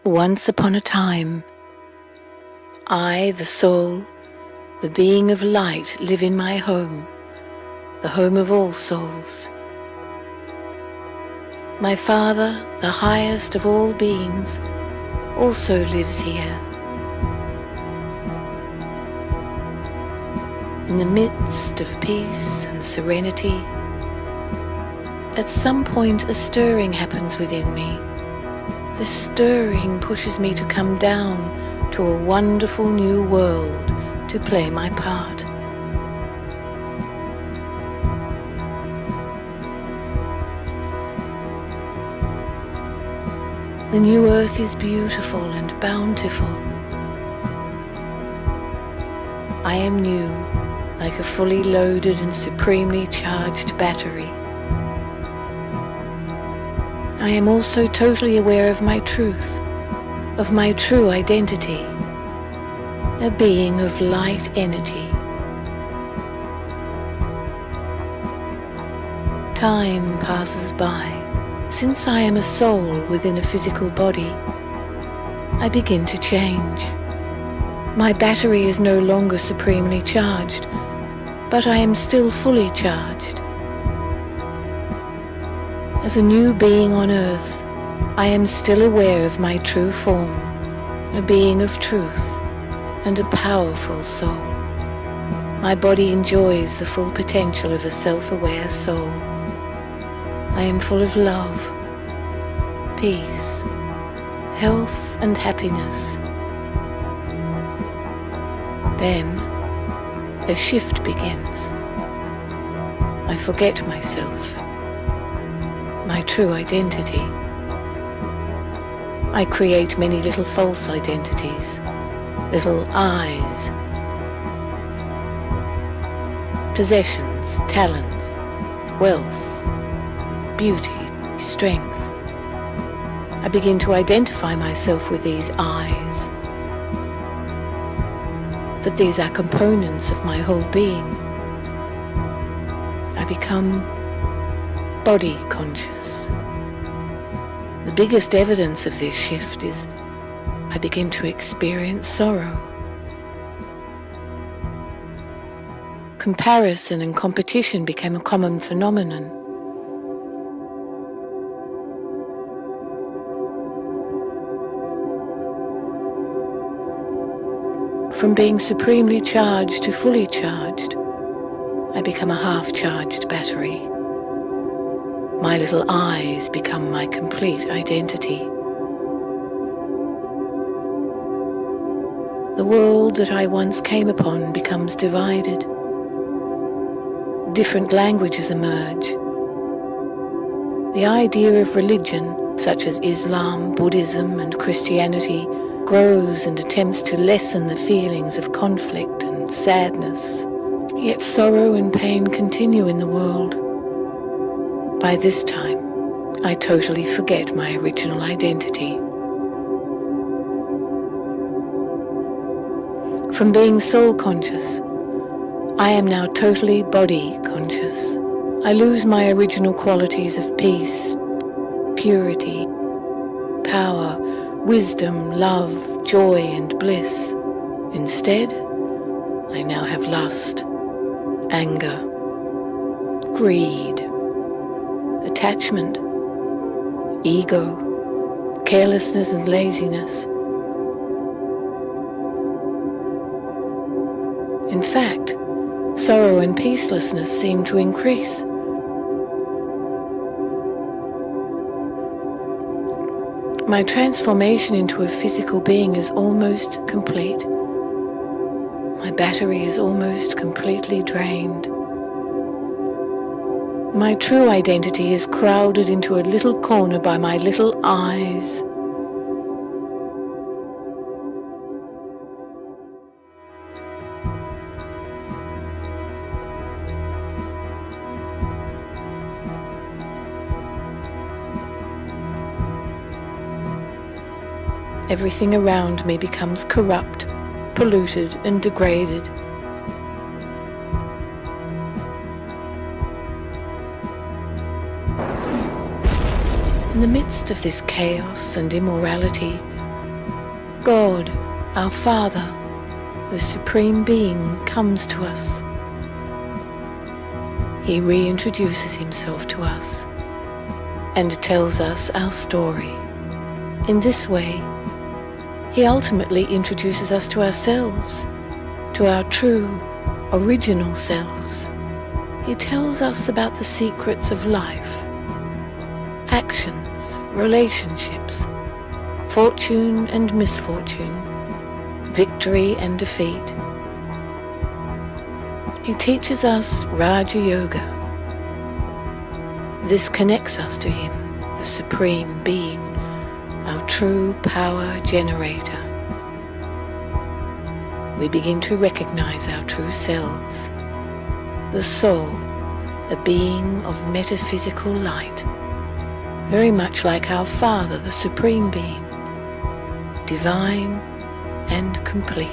Once upon a time, I, the soul, the being of light, live in my home, the home of all souls. My Father, the highest of all beings, also lives here. In the midst of peace and serenity, at some point a stirring happens within me. This stirring pushes me to come down to a wonderful new world to play my part. The new earth is beautiful and bountiful. I am new, like a fully loaded and supremely charged battery. I am also totally aware of my truth, of my true identity, a being of light energy. Time passes by. Since I am a soul within a physical body, I begin to change. My battery is no longer supremely charged, but I am still fully charged. As a new being on earth, I am still aware of my true form, a being of truth and a powerful soul. My body enjoys the full potential of a self-aware soul. I am full of love, peace, health and happiness. Then a shift begins. I forget myself, my true identity. I create many little false identities, little I's, possessions, talents, wealth, beauty, strength. I begin to identify myself with these I's, that these are components of my whole being. I become body conscious. The biggest evidence of this shift is I begin to experience sorrow. Comparison and competition became a common phenomenon. From being supremely charged to fully charged, I become a half-charged battery. My little I's become my complete identity. The world that I once came upon becomes divided. Different languages emerge. The idea of religion, such as Islam, Buddhism, and Christianity, grows and attempts to lessen the feelings of conflict and sadness. Yet sorrow and pain continue in the world. By this time, I totally forget my original identity. From being soul conscious, I am now totally body conscious. I lose my original qualities of peace, purity, power, wisdom, love, joy, and bliss. Instead, I now have lust, anger, greed, attachment, ego, carelessness and laziness. In fact, sorrow and peacelessness seem to increase. My transformation into a physical being is almost complete. My battery is almost completely drained. My true identity is crowded into a little corner by my little I's. Everything around me becomes corrupt, polluted, and degraded. In the midst of this chaos and immorality, God, our Father, the Supreme Being, comes to us. He reintroduces himself to us and tells us our story. In this way, he ultimately introduces us to ourselves, to our true, original selves. He tells us about the secrets of life, actions, relationships, fortune and misfortune, victory and defeat. He teaches us Raja Yoga. This connects us to him, the Supreme Being, our true power generator. We begin to recognize our true selves, the soul, a being of metaphysical light, very much like our Father, the Supreme Being, divine and complete.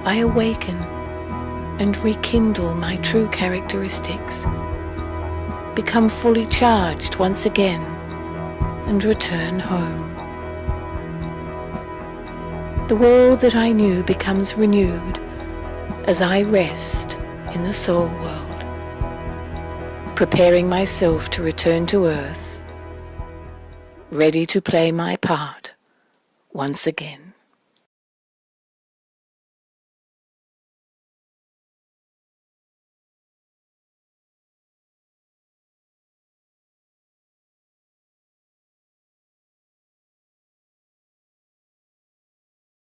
I awaken and rekindle my true characteristics, become fully charged once again, and return home. The world that I knew becomes renewed as I rest in the soul world, preparing myself to return to earth, ready to play my part once again.